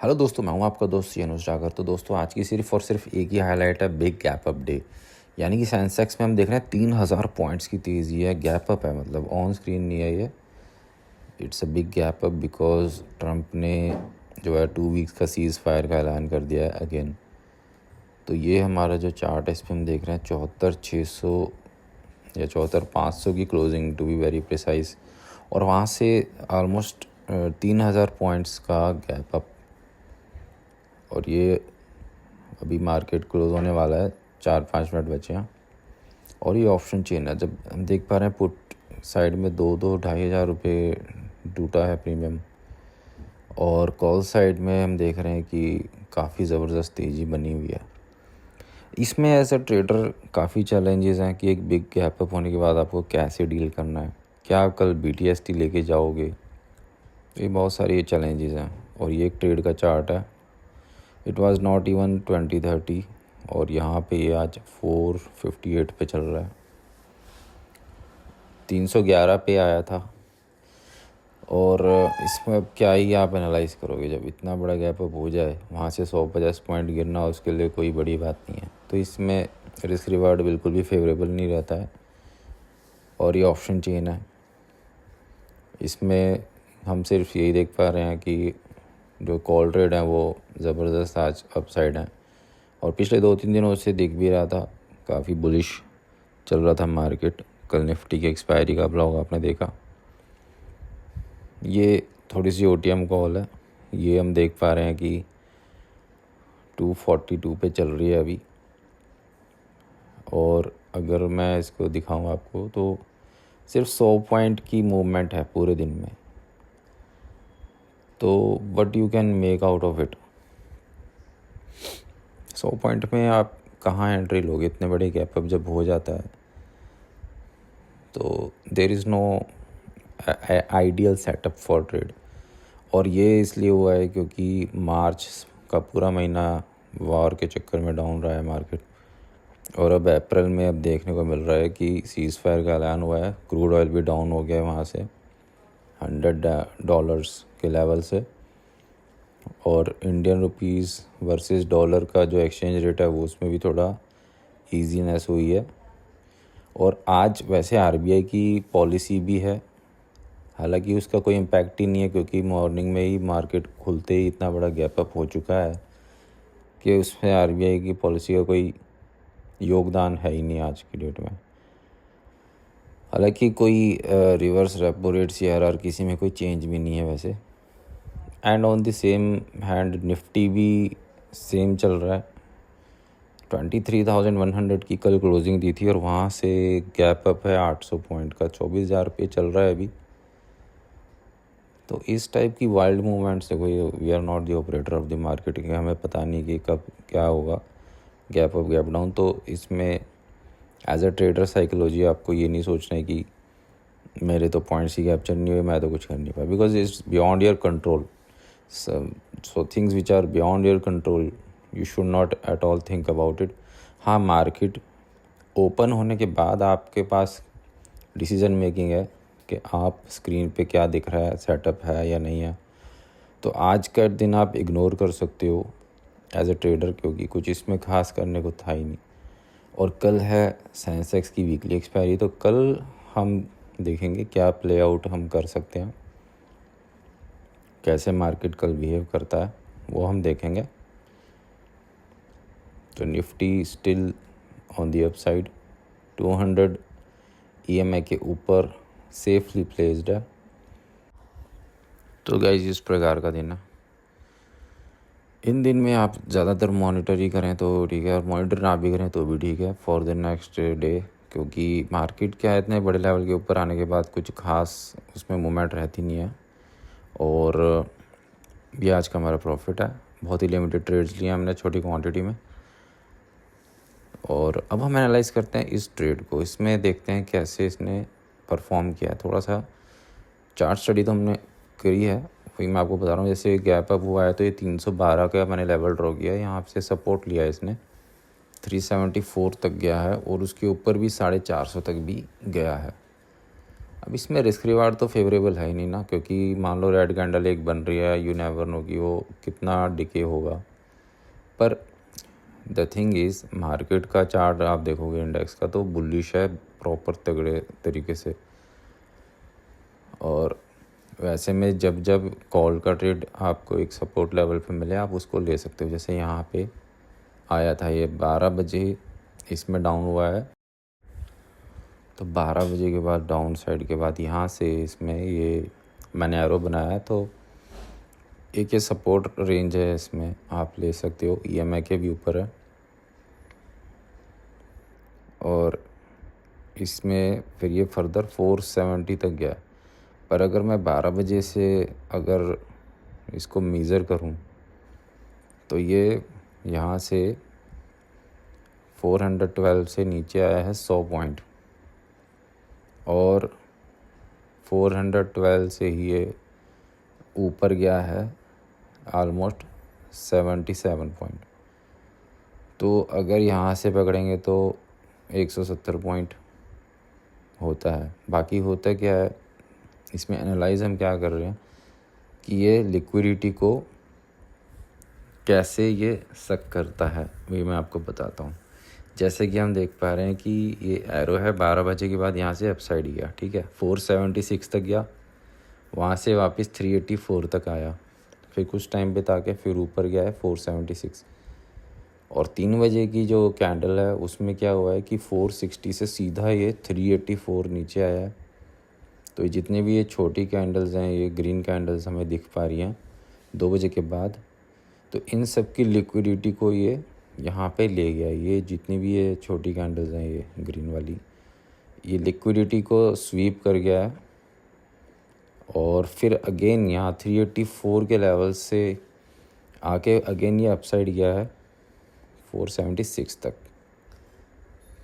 Hello दोस्तों, मैं हूं आपका दोस्त अनुज जागर। तो दोस्तों, आज की सिर्फ और सिर्फ एक ही हाईलाइट है, बिग गैप अप डे। यानी कि सेंसेक्स में हम देख रहे हैं 3000 पॉइंट्स की तेज़ी है। गैप अप है, मतलब ऑन स्क्रीन नहीं है ये। It's a big gap up because Trump ने जो है 2 वीक्स का सीज़ फायर का ऐलान कर दिया है अगेन। तो ये हमारा जो चार्ट है, इस पर हम देख रहे हैं 74,600 या 74,500 की closing to be very precise. और वहाँ से ऑलमोस्ट 3000 पॉइंट्स का गैप अप। और ये अभी मार्केट क्लोज होने वाला है, 4-5 मिनट बचे हैं। और ये ऑप्शन चेन है, जब हम देख पा रहे हैं पुट साइड में 2-2 ढाई हज़ार रुपये टूटा है प्रीमियम। और कॉल साइड में हम देख रहे हैं कि काफ़ी ज़बरदस्त तेज़ी बनी हुई है। इसमें एज अ ट्रेडर काफ़ी चैलेंजेस हैं कि एक बिग गैप अप होने के बाद आपको कैसे डील करना है। क्या आप कल BTST लेके जाओगे? ये बहुत सारी चैलेंजेस हैं। और ये एक ट्रेड का चार्ट है। इट वाज नॉट इवन 20-30 और यहाँ पे ये आज 458 पे चल रहा है। 311 पे आया था। और इसमें अब क्या ही आप एनालाइज करोगे, जब इतना बड़ा गैप अप हो जाए, वहाँ से 150 पॉइंट गिरना उसके लिए कोई बड़ी बात नहीं है। तो इसमें रिस्क रिवार्ड बिल्कुल भी फेवरेबल नहीं रहता है। और ये ऑप्शन चेन है, इसमें हम सिर्फ यही देख पा रहे हैं कि जो कॉल ट्रेड है वो ज़बरदस्त आज अपसाइड है। और पिछले 2-3 दिनों से दिख भी रहा था, काफ़ी बुलिश चल रहा था मार्केट। कल निफ्टी की एक्सपायरी का ब्लॉग आपने देखा। ये थोड़ी सी OTM कॉल है, ये हम देख पा रहे हैं कि 242 पे चल रही है अभी। और अगर मैं इसको दिखाऊं आपको तो सिर्फ 100 पॉइंट की मूवमेंट है पूरे दिन में। तो what you can make out of it? 100 point में आप कहाँ एंट्री लोगे? इतने बड़े गैप अप जब हो जाता है तो there is no ideal setup for trade. और ये इसलिए हुआ है क्योंकि मार्च का पूरा महीना वॉर के चक्कर में डाउन रहा है मार्केट। और अब अप्रैल में अब देखने को मिल रहा है कि सीज़ फायर का ऐलान हुआ है। क्रूड ऑयल भी डाउन हो गया है वहाँ से $100 के लेवल से। और इंडियन रुपीस वर्सेस डॉलर का जो एक्सचेंज रेट है वो उसमें भी थोड़ा ईजीनेस हुई है। और आज वैसे RBI की पॉलिसी भी है, हालांकि उसका कोई इम्पैक्ट ही नहीं है क्योंकि मॉर्निंग में ही मार्केट खुलते ही इतना बड़ा गैप अप हो चुका है कि उसमें RBI की पॉलिसी का कोई योगदान है ही नहीं आज की डेट में। हालांकि कोई रिवर्स रेपो रेट CRR किसी में कोई चेंज भी नहीं है वैसे। And on the same hand Nifty भी सेम चल रहा है। 23,100 की कल क्लोजिंग दी थी और वहाँ से गैप अप है 800 पॉइंट का, 24,000 पे चल रहा है अभी। तो इस टाइप की वाइल्ड मूवमेंट से कोई, we are not the operator of the market, कि हमें पता नहीं कि कब क्या होगा, गैप अप गैप डाउन। तो इसमें एज अ ट्रेडर साइकोलॉजी आपको ये नहीं सोचना है कि मेरे तो पॉइंट्स ही कैप्चर नहीं हुए, मैं तो कुछ कर नहीं पाया, because it's beyond your control. So things which are beyond your control you should not at all think about it. हाँ, मार्केट ओपन होने के बाद आपके पास डिसीजन मेकिंग है कि आप स्क्रीन पे क्या दिख रहा है, सेटअप है या नहीं है। तो आज का दिन आप इग्नोर कर सकते हो एज अ ट्रेडर, क्योंकि कुछ इसमें खास करने को था ही नहीं। और कल है सेंसेक्स की वीकली एक्सपायरी, तो कल हम देखेंगे क्या प्ले आउट हम कर सकते हैं, कैसे मार्केट कल बिहेव करता है वो हम देखेंगे। तो Nifty still on the upside, 200 EMA के ऊपर सेफली प्लेस्ड है। तो गाइस, इस प्रकार का दिन है। इन दिन में आप ज़्यादातर मॉनिटर ही करें तो ठीक है, और मॉनिटर ना भी करें तो भी ठीक है फॉर द नेक्स्ट डे, क्योंकि मार्केट क्या है, इतने बड़े लेवल के ऊपर आने के बाद कुछ खास उसमें मूवमेंट रहती नहीं है। और ये आज का हमारा प्रॉफिट है, बहुत ही लिमिटेड ट्रेड्स लिए हमने छोटी क्वांटिटी में। और अब हम एनालाइज करते हैं इस ट्रेड को, इसमें देखते हैं कैसे इसने परफॉर्म किया है। थोड़ा सा चार्ट स्टडी तो हमने करी है, वही मैं आपको बता रहा हूँ। जैसे गैप अप हुआ है तो ये 312 का मैंने लेवल ड्रॉ किया है, यहाँ से सपोर्ट लिया है इसने, 374 तक गया है और उसके ऊपर भी 450 तक भी गया है। अब इसमें रिस्क रिवार्ड तो फेवरेबल है ही नहीं ना, क्योंकि मान लो रेड कैंडल एक बन रही है, यू नेवर नो कि वो कितना डिके होगा। पर द थिंग इज़ मार्केट का चार्ट आप देखोगे इंडेक्स का तो बुलिश है प्रॉपर तगड़े तरीके से। और वैसे में जब जब कॉल का ट्रेड आपको एक सपोर्ट लेवल पे मिले आप उसको ले सकते हो। जैसे यहाँ पे आया था ये 12 बजे, इसमें डाउन हुआ है, तो 12 बजे के बाद डाउन साइड के बाद यहाँ से इसमें ये मैंने एरो बनाया है, तो एक ये सपोर्ट रेंज है, इसमें आप ले सकते हो। EMI के भी ऊपर है और इसमें फिर ये फर्दर 470 तक गया है। पर अगर मैं 12 बजे से अगर इसको मेज़र करूं तो ये यहाँ से 412 से नीचे आया है 100 पॉइंट, और 412 से ही ये ऊपर गया है ऑलमोस्ट 77 पॉइंट। तो अगर यहाँ से पकड़ेंगे तो 170 पॉइंट होता है। बाकी होता क्या है इसमें एनालाइज हम क्या कर रहे हैं कि ये लिक्विडिटी को कैसे ये सक करता है, वही मैं आपको बताता हूँ। जैसे कि हम देख पा रहे हैं कि ये एरो है 12 बजे के बाद यहाँ से अपसाइड गया, ठीक है, 476 तक गया, वहाँ से वापस 384 तक आया, फिर कुछ टाइम बिता के फिर ऊपर गया है 476। और 3 बजे की जो कैंडल है उसमें क्या हुआ है कि 460 से सीधा ये 384 नीचे आया है। तो ये जितने भी ये छोटी कैंडल्स हैं, ये ग्रीन कैंडल्स हमें दिख पा रही हैं 2 बजे के बाद, तो इन सब की लिक्विडिटी को ये यहाँ पे ले गया। ये जितनी भी ये छोटी कैंडल्स हैं, ये ग्रीन वाली, ये लिक्विडिटी को स्वीप कर गया है। और फिर अगेन यहाँ 384 के लेवल से आके अगेन ये अपसाइड गया है 476 तक।